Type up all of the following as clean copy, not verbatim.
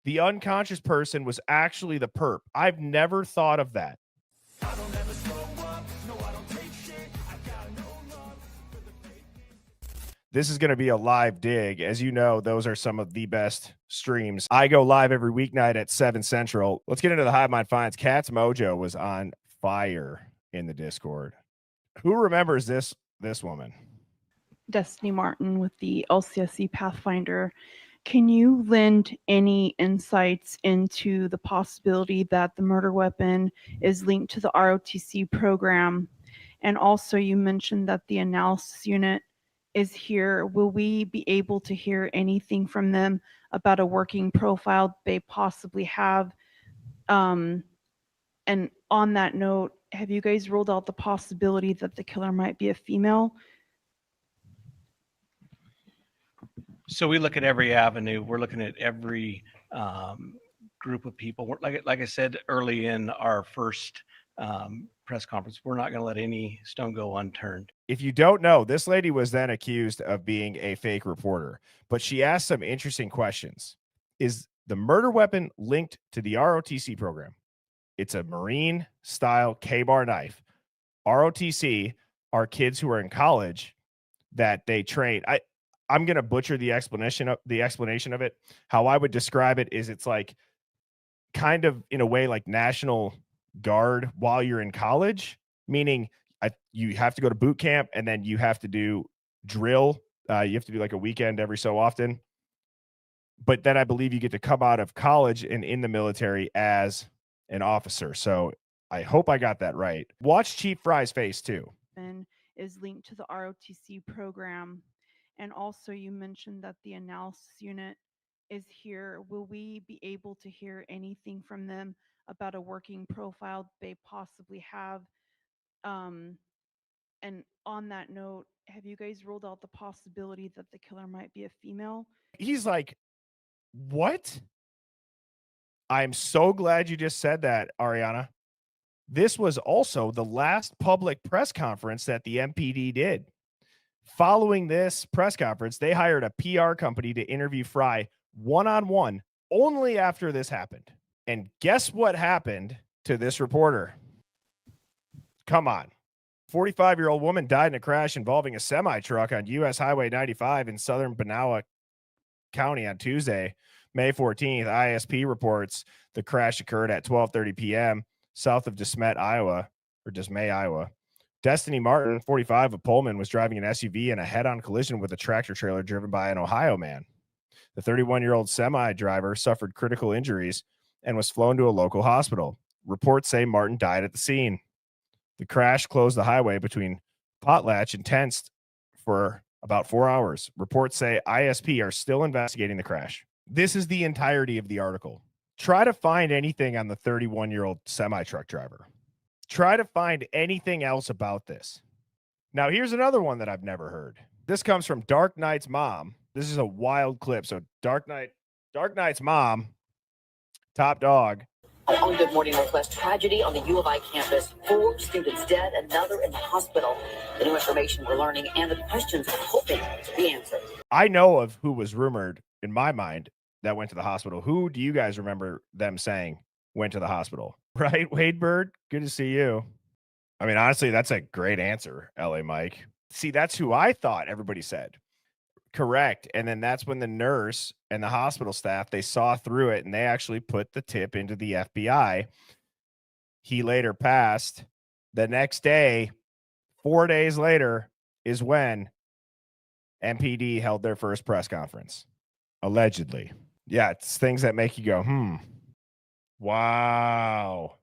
The unconscious person was actually the perp. I've never thought of that. This is going to be a live dig. As you know, those are some of the best streams. I go live every weeknight at 7 Central. Let's get into the Hive Mind finds. Cat's Mojo was on fire in the Discord. Who remembers this woman? Destiny Martin with the LCSC Pathfinder. Can you lend any insights into the possibility that the murder weapon is linked to the ROTC program? And also, you mentioned that the analysis unit is here. Will we be able to hear anything from them about a working profile they possibly have? And on that note, have you guys ruled out the possibility that the killer might be a female? So we look at every avenue. We're looking at every group of people. Like I said early in our first press conference, we're not going to let any stone go unturned. If you don't know, this lady was then accused of being a fake reporter, but she asked some interesting questions. Is the murder weapon linked to the ROTC program? It's a Marine style K-bar knife. ROTC are kids who are in college that they train. I'm going to butcher the explanation of it. How I would describe it is it's like kind of in a way like National Guard while you're in college, meaning you have to go to boot camp and then you have to do drill. You have to do like a weekend every so often. But then I believe you get to come out of college and in the military as an officer. So I hope I got that right. Watch Chief Fry's face too. Is linked to the ROTC program. And also, you mentioned that the analysis unit is here. Will we be able to hear anything from them about a working profile they possibly have? And on that note, have you guys ruled out the possibility that the killer might be a female? He's like, what? I'm so glad you just said that, Ariana. This was also the last public press conference that the MPD did. Following this press conference, they hired a PR company to interview Fry one-on-one only after this happened. And guess what happened to this reporter? Come on. 45-year-old woman died in a crash involving a semi-truck on U.S. Highway 95 in southern Kanawha County on Tuesday, May 14th. ISP reports the crash occurred at 12:30 p.m. south of Dismay, Iowa. Destiny Martin, 45, of Pullman, was driving an SUV in a head-on collision with a tractor trailer driven by an Ohio man. The 31-year-old semi-driver suffered critical injuries and was flown to a local hospital. Reports say Martin died at the scene. The crash closed the highway between Potlatch and Tenst for about 4 hours. Reports say ISP are still investigating the crash. This is the entirety of the article. Try to find anything on the 31-year-old semi-truck driver. Try to find anything else about this. Now, here's another one that I've never heard. This comes from Dark Knight's mom. This is a wild clip. So Dark Knight's mom, top dog. On Good Morning Northwest, tragedy on the U of I campus. 4 students dead, another in the hospital. The new information we're learning and the questions we're hoping to be answered. I know of who was rumored in my mind that went to the hospital. Who do you guys remember them saying went to the hospital? Right, Wade Bird? Good to see you. I mean, honestly, that's a great answer, LA Mike. See, that's who I thought everybody said. Correct. And then that's when the nurse and the hospital staff, they saw through it and they actually put the tip into the FBI. He later passed. The next day, 4 days later, is when MPD held their first press conference. Allegedly. Yeah, it's things that make you go, Wow.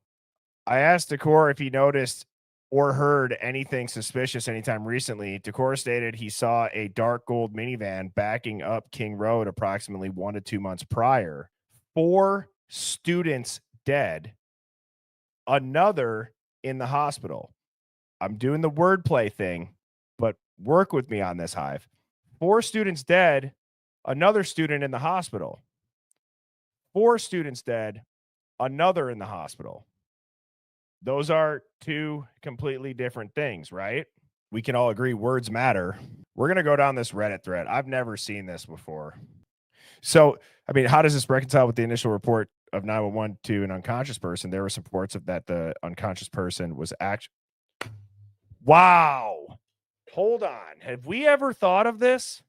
I asked Decor if he noticed or heard anything suspicious anytime recently. Decor stated he saw a dark gold minivan backing up King Road approximately 1 to 2 months prior. 4 students dead. Another in the hospital. I'm doing the wordplay thing, but work with me on this, Hive. 4 students dead. Another student in the hospital. 4 students dead. Another in the hospital. Those are 2 completely different things, right? We can all agree words matter. We're going to go down this Reddit thread. I've never seen this before. So, I mean, how does this reconcile with the initial report of 911 to an unconscious person? There were some reports of that the unconscious person was actually. Wow. Hold on. Have we ever thought of this?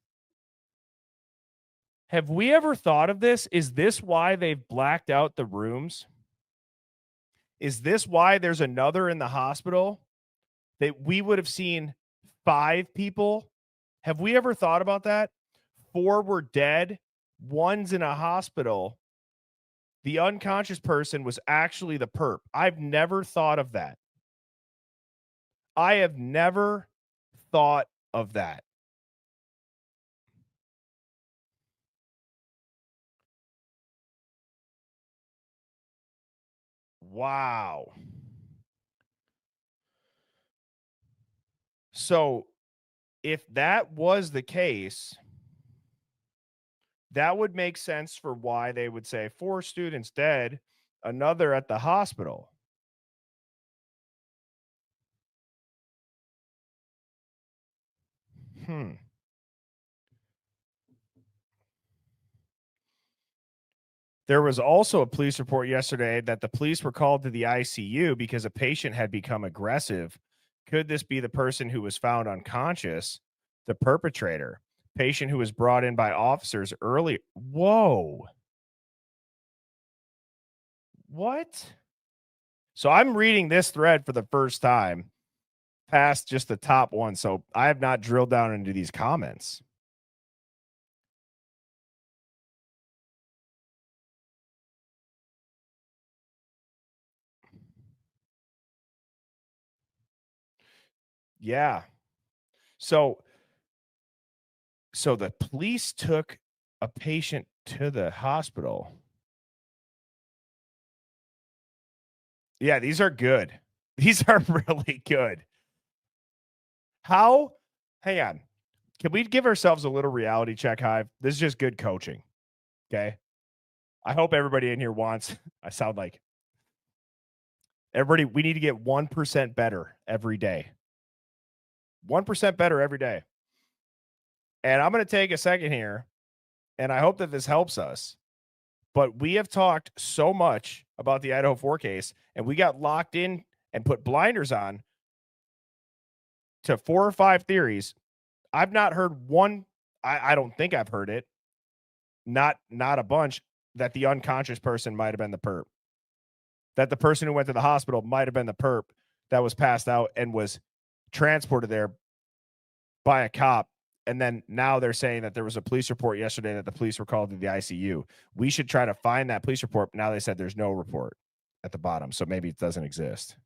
Have we ever thought of this? Is this why they've blacked out the rooms? Is this why there's another in the hospital that we would have seen 5 people? Have we ever thought about that? 4 were dead, 1's in a hospital. The unconscious person was actually the perp. I've never thought of that. I have never thought of that. Wow. So, if that was the case, that would make sense for why they would say 4 students dead, another at the hospital. There was also a police report yesterday that the police were called to the ICU because a patient had become aggressive. Could this be the person who was found unconscious, the perpetrator? Patient who was brought in by officers early. Whoa. What? So I'm reading this thread for the first time, past just the top one. So I have not drilled down into these comments. Yeah. So the police took a patient to the hospital. Yeah, these are good. These are really good. How? Hang on. Can we give ourselves a little reality check, Hive? This is just good coaching. Okay. I hope everybody in here wants. I sound like everybody. We need to get 1% better every day. 1% better every day. And I'm going to take a second here, and I hope that this helps us. But we have talked so much about the Idaho 4 case, and we got locked in and put blinders on to 4 or 5 theories. I've not heard one. I don't think I've heard it. Not a bunch, that the unconscious person might have been the perp. That the person who went to the hospital might have been the perp that was passed out and was transported there by a cop. And then now they're saying that there was a police report yesterday that the police were called to the ICU. We should try to find that police report. Now they said there's no report at the bottom, so maybe it doesn't exist.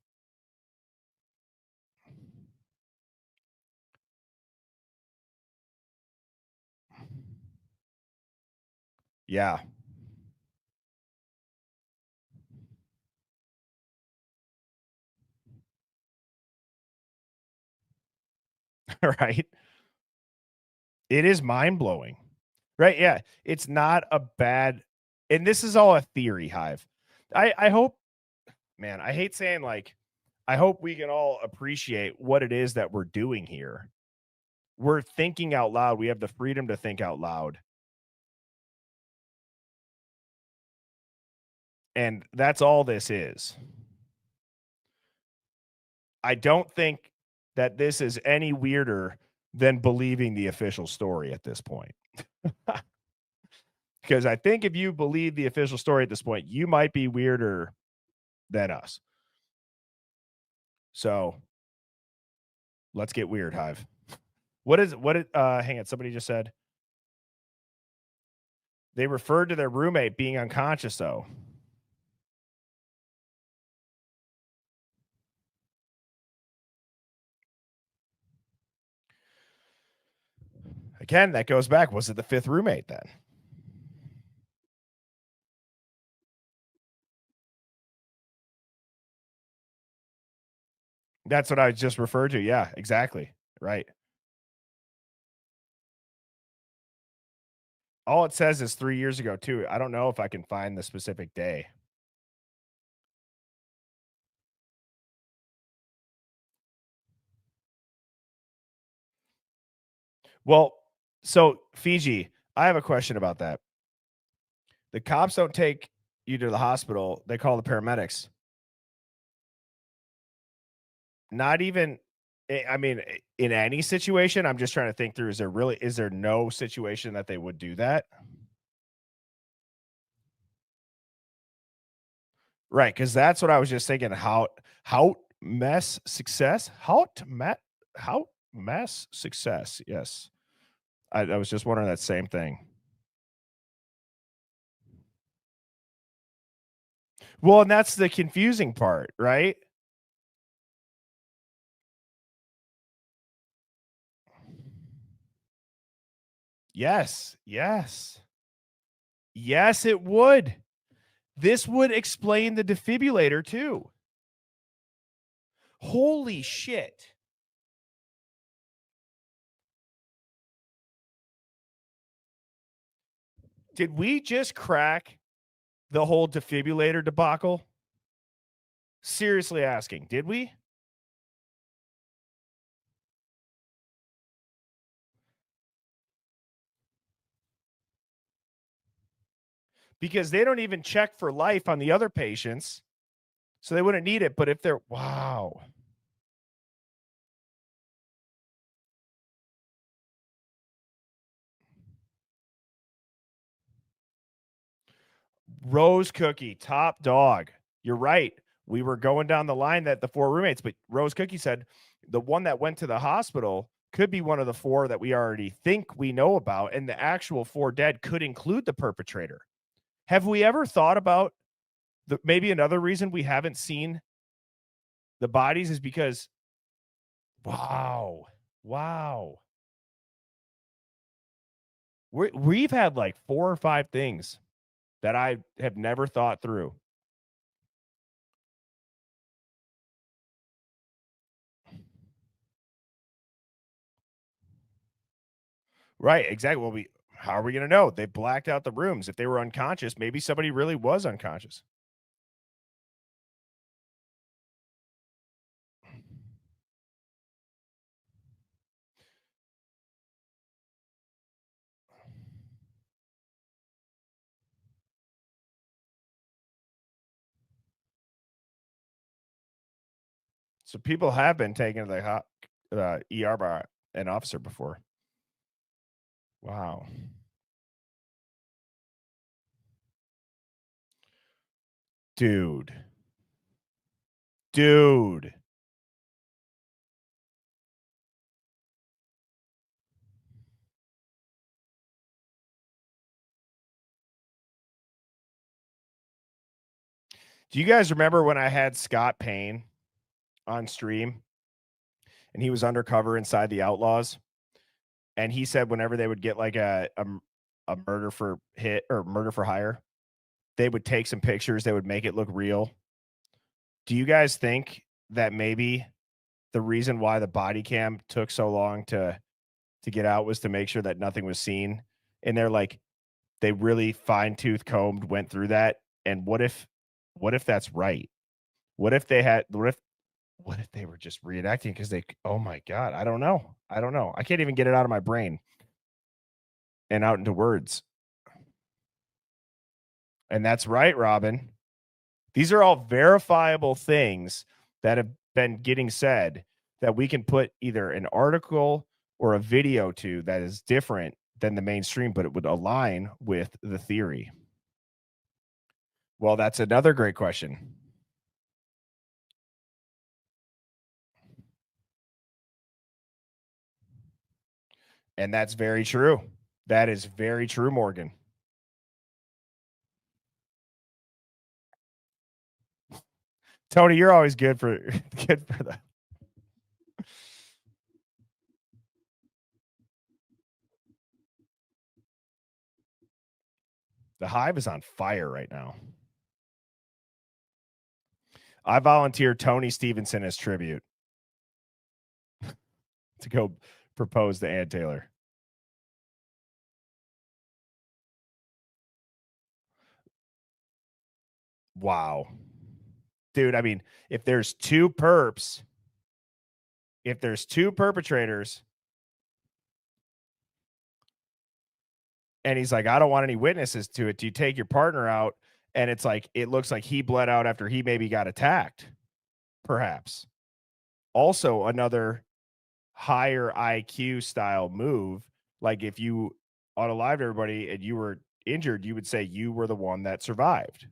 Yeah. Right. It is mind-blowing. Right? Yeah. It's not a bad, and this is all a theory, Hive. I hope, man, I hate saying, like, I hope we can all appreciate what it is that we're doing here. We're thinking out loud. We have the freedom to think out loud. And that's all this is. I don't think that this is any weirder than believing the official story at this point. Because I think if you believe the official story at this point, you might be weirder than us. So let's get weird, Hive. Hang on, somebody just said they referred to their roommate being unconscious, though. Again, that goes back. Was it the 5th roommate then? That's what I just referred to. Yeah, exactly. Right. All it says is 3 years ago, too. I don't know if I can find the specific day. Well, so Fiji, I have a question about that. The cops don't take you to the hospital. They call the paramedics. Not even, I mean, in any situation, I'm just trying to think through, is there no situation that they would do that? Right, because that's what I was just thinking. How mess success? How mess success? Yes, I was just wondering that same thing. Well, and that's the confusing part, right? Yes, yes, yes. It would. This would explain the defibrillator too. Holy shit. Did we just crack the whole defibrillator debacle? Seriously asking, did we? Because they don't even check for life on the other patients, so they wouldn't need it. But if they're, wow. Rose Cookie, top dog. You're right. We were going down the line that the 4 roommates, but Rose Cookie said the one that went to the hospital could be one of the 4 that we already think we know about, and the actual 4 dead could include the perpetrator. Have we ever thought about maybe another reason we haven't seen the bodies is because, wow. We've had like 4 or 5 things that I have never thought through. Right, exactly. Well, how are we going to know? They blacked out the rooms. If they were unconscious, maybe somebody really was unconscious. So people have been taken to the ER by an officer before. Wow. Dude. Do you guys remember when I had Scott Payne on stream and he was undercover inside the Outlaws? And he said whenever they would get like a murder for hit or murder for hire, they would take some pictures, they would make it look real. Do you guys think that maybe the reason why the body cam took so long to get out was to make sure that nothing was seen? And they're like, they really fine-tooth combed, went through that. And what if that's right? What if they were just reenacting because oh my God, I don't know. I can't even get it out of my brain and out into words. And that's right, Robin. These are all verifiable things that have been getting said that we can put either an article or a video to that is different than the mainstream, but it would align with the theory. Well, that's another great question. And that's very true. That is very true, Morgan. Tony, you're always good for the Hive is on fire right now. I volunteer Tony Stevenson as tribute to go propose to Ann Taylor. Wow. Dude, I mean, if there's 2 perpetrators, And he's like, I don't want any witnesses to it. Do you take your partner out? And it's like, it looks like he bled out after he maybe got attacked, perhaps. Also, another higher IQ style move. Like if you unalived everybody and you were injured, you would say you were the one that survived.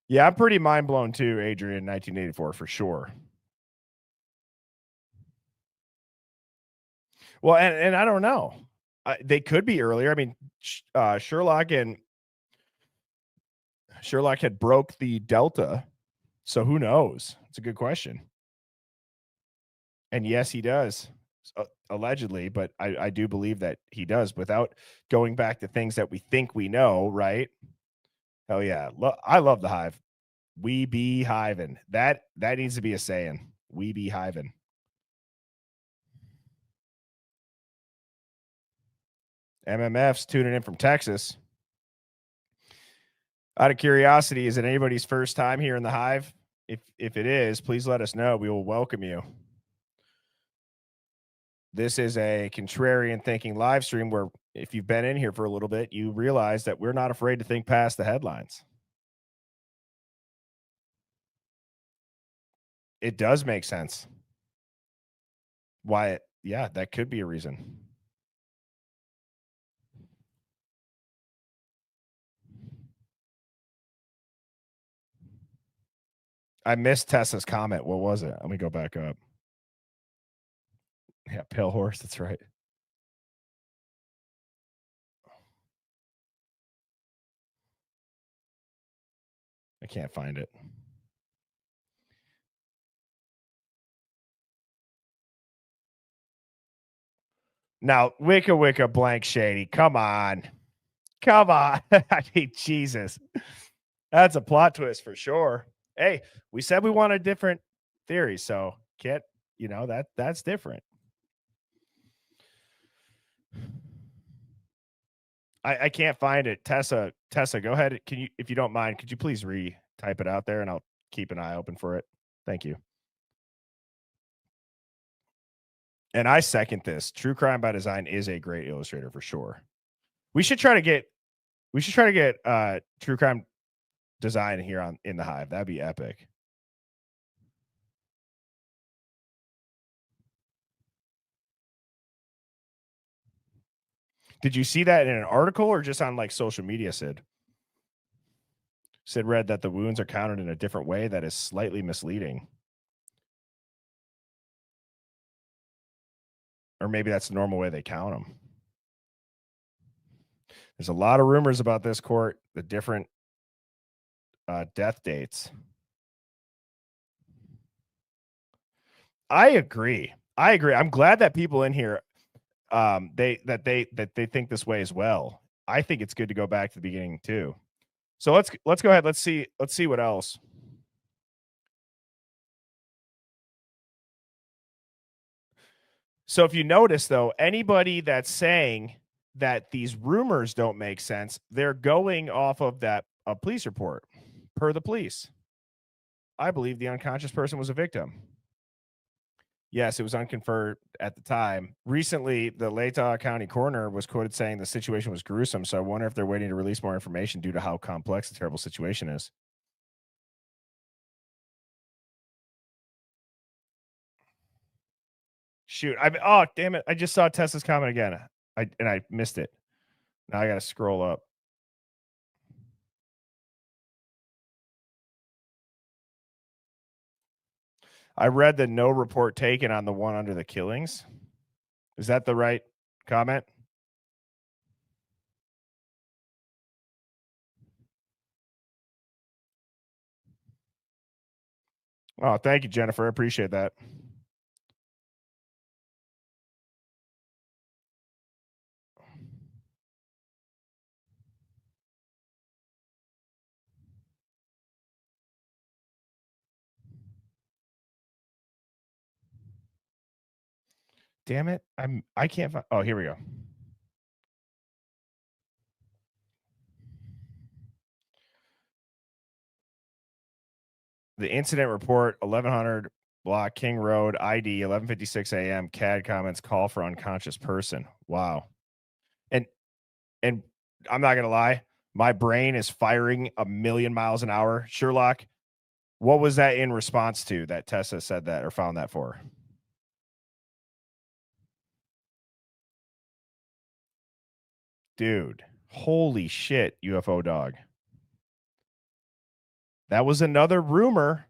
Yeah, I'm pretty mind blown too, Adrian, 1984 for sure. Well, and I don't know. They could be earlier. I mean, Sherlock had broke the Delta, so who knows? It's a good question. And yes, he does, allegedly, but I do believe that he does without going back to things that we think we know, right? Hell yeah. I love the Hive. We be hiving. That needs to be a saying. We be hiving. MMF's tuning in from Texas. Out of curiosity, is it anybody's first time here in the Hive? If it is, please let us know. We will welcome you. This is a contrarian thinking live stream where if you've been in here for a little bit, you realize that we're not afraid to think past the headlines. It does make sense. Why? Yeah, that could be a reason. I missed Tessa's comment. What was it? Let me go back up. Yeah, pale horse. That's right. I can't find it. Now, Wicca blank shady. Come on. Come on. I mean, Jesus. That's a plot twist for sure. Hey, we said we wanted different theories, so can't, that's different. I can't find it. Tessa, go ahead. Can you, if you don't mind, could you please type it out there and I'll keep an eye open for it. Thank you. And I second this. True Crime by Design is a great illustrator for sure. We should try to get True Crime Design here in the Hive. That'd be epic. Did you see that in an article or just on like social media, Sid? Sid read that the wounds are counted in a different way that is slightly misleading. Or maybe that's the normal way they count them. There's a lot of rumors about this court, the different death dates. I agree. I'm glad that people in here they think this way as well. I think it's good to go back to the beginning too. So let's go ahead. Let's see what else. So if you notice though, anybody that's saying that these rumors don't make sense, they're going off of that police report. Per the police, I believe the unconscious person was a victim. Yes, it was unconfirmed at the time. Recently, the Latah County coroner was quoted saying the situation was gruesome, so I wonder if they're waiting to release more information due to how complex the terrible situation is. Shoot, oh, damn it. I just saw Tessa's comment again. I missed it. Now I got to scroll up. I read the no report taken on the one under the killings. Is that the right comment? Oh, thank you, Jennifer. I appreciate that. Damn it. I can't find. Oh, here we go. The incident report, 1100 block King Road, ID 11:56 a.m. CAD comments call for unconscious person. Wow. And And I'm not going to lie, my brain is firing a million miles an hour. Sherlock, what was that in response to that Tessa said that or found that for? Dude, holy shit, UFO dog. That was another rumor.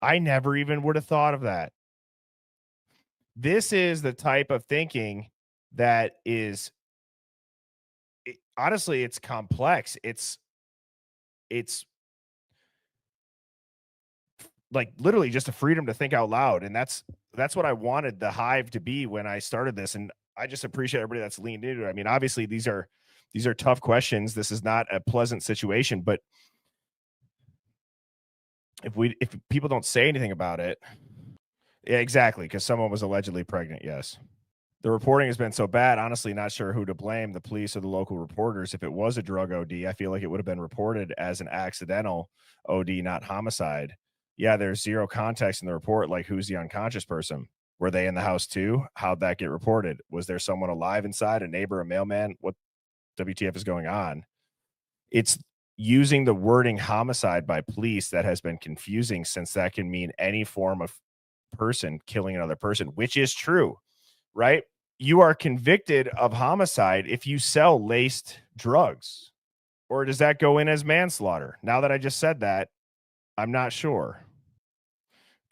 I never even would have thought of that. This is the type of thinking that is honestly, it's complex. It's like literally just a freedom to think out loud. And that's what I wanted the Hive to be when I started this. And I just appreciate everybody that's leaned into it. I mean, obviously these are tough questions. This is not a pleasant situation, but if people don't say anything about it, yeah, exactly, because someone was allegedly pregnant. Yes. The reporting has been so bad, honestly, not sure who to blame, the police or the local reporters. If it was a drug OD, I feel like it would have been reported as an accidental OD, not homicide. Yeah, there's zero context in the report, like who's the unconscious person? Were they in the house too? How'd that get reported? Was there someone alive inside, a neighbor, a mailman? What WTF is going on? It's using the wording homicide by police that has been confusing, since that can mean any form of person killing another person, which is true, right? You are convicted of homicide if you sell laced drugs, or does that go in as manslaughter? Now that I just said that, I'm not sure.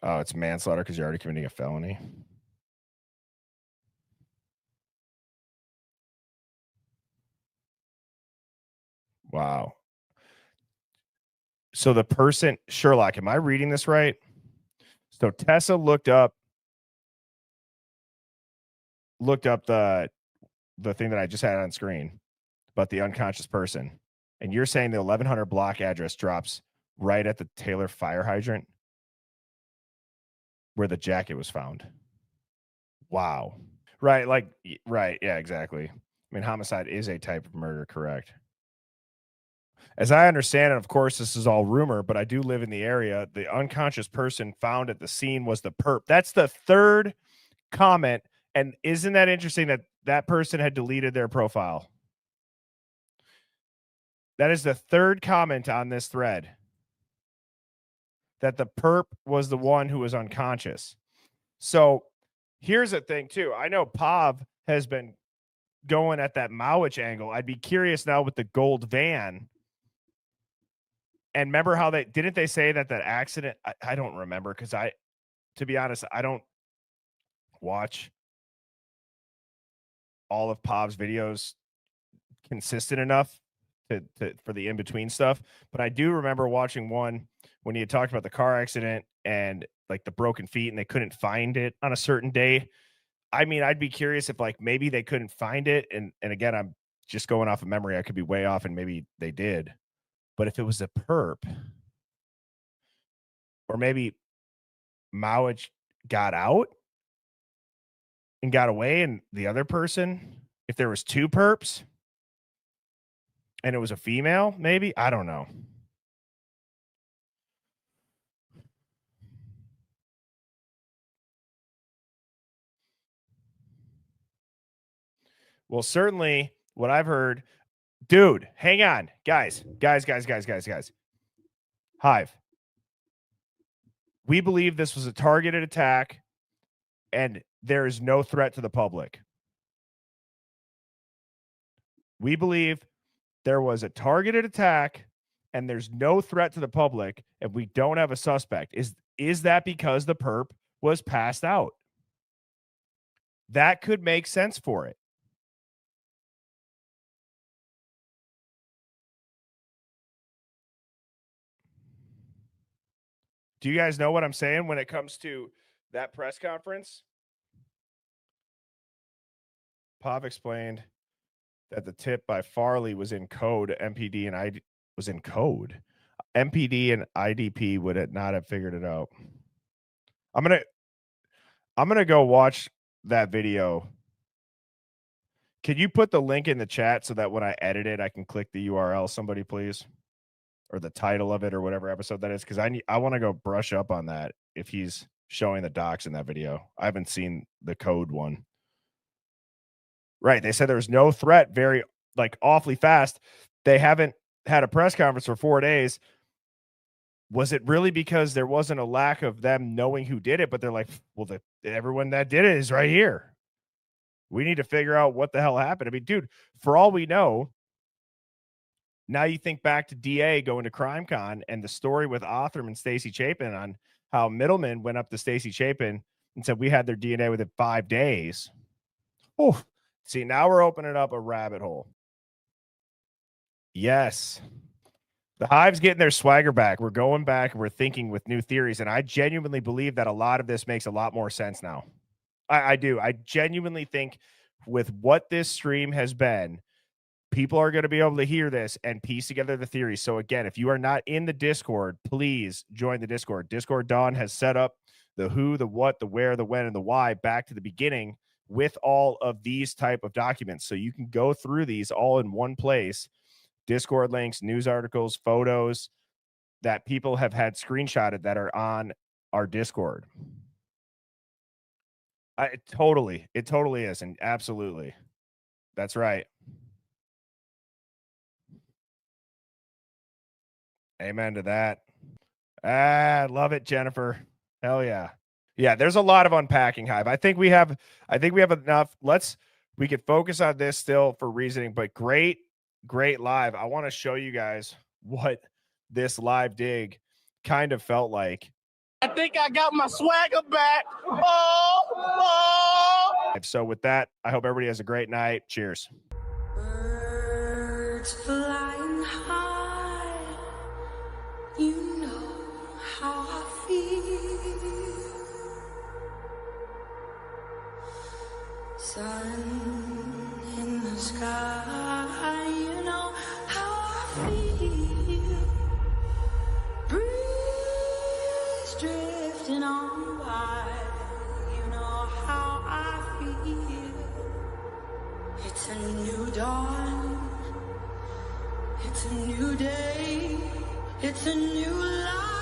Oh, it's manslaughter because you're already committing a felony. Wow. So the person, Sherlock, am I reading this right? So Tessa looked up the thing that I just had on screen, but the unconscious person. And you're saying the 1100 block address drops right at the Taylor fire hydrant where the jacket was found. Wow. Right. Like, right. Yeah, exactly. I mean, homicide is a type of murder, correct? As I understand it, of course, this is all rumor, but I do live in the area. The unconscious person found at the scene was the perp. That's the third comment. And isn't that interesting that that person had deleted their profile? That is the third comment on this thread, that the perp was the one who was unconscious. So here's the thing, too. I know Pav has been going at that Mowich angle. I'd be curious now with the gold van. And remember how didn't they say that accident? I don't remember, because to be honest, I don't watch all of Pav's videos consistent enough for the in-between stuff. But I do remember watching one when he had talked about the car accident and like the broken feet and they couldn't find it on a certain day. I mean, I'd be curious if like maybe they couldn't find it. And again, I'm just going off of memory. I could be way off and maybe they did. But if it was a perp, or maybe Mowich got out and got away, and the other person, if there was two perps and it was a female, maybe, I don't know. Well, certainly what I've heard, dude, hang on, guys. Hive. We believe this was a targeted attack and there is no threat to the public. We believe there was a targeted attack and there's no threat to the public and we don't have a suspect. Is that because the perp was passed out? That could make sense for it. Do you guys know what I'm saying when it comes to that press conference? Pav explained that the tip by Farley was in code. MPD and ID was in code. MPD and IDP would not have figured it out. I'm gonna go watch that video. Can you put the link in the chat so that when I edit it, I can click the URL? Somebody, please, or the title of it, or whatever episode that is, because I want to go brush up on that. If he's showing the docs in that video, I haven't seen the code one. Right. They said there was no threat very like awfully fast. They haven't had a press conference for 4 days. Was it really because there wasn't a lack of them knowing who did it? But they're like, well, everyone that did it is right here. We need to figure out what the hell happened. I mean, dude, for all we know, now you think back to DA going to CrimeCon and the story with Othram and Stacey Chapin on how Middleman went up to Stacey Chapin and said we had their DNA within 5 days. Oh, see, now we're opening up a rabbit hole. Yes. The Hive's getting their swagger back. We're going back and we're thinking with new theories. And I genuinely believe that a lot of this makes a lot more sense now. I do. I genuinely think with what this stream has been, people are going to be able to hear this and piece together the theories. So again, if you are not in the Discord, please join the Discord. Discord Dawn has set up the who, the what, the where, the when, and the why back to the beginning with all of these type of documents. So you can go through these all in one place. Discord links, news articles, photos that people have had screenshotted that are on our Discord. It totally is. And absolutely. That's right. Amen to that. Love it, Jennifer. Hell yeah. Yeah, there's a lot of unpacking, Hive. I think we have enough. We could focus on this still for reasoning, but great live. I want to show you guys what this live dig kind of felt like. I think I got my swagger back. So with that, I hope everybody has a great night. Cheers. Birds flying high, you know how I feel. Sun in the sky, you know how I feel. Breeze drifting on by, you know how I feel. It's a new dawn, it's a new day, it's a new life.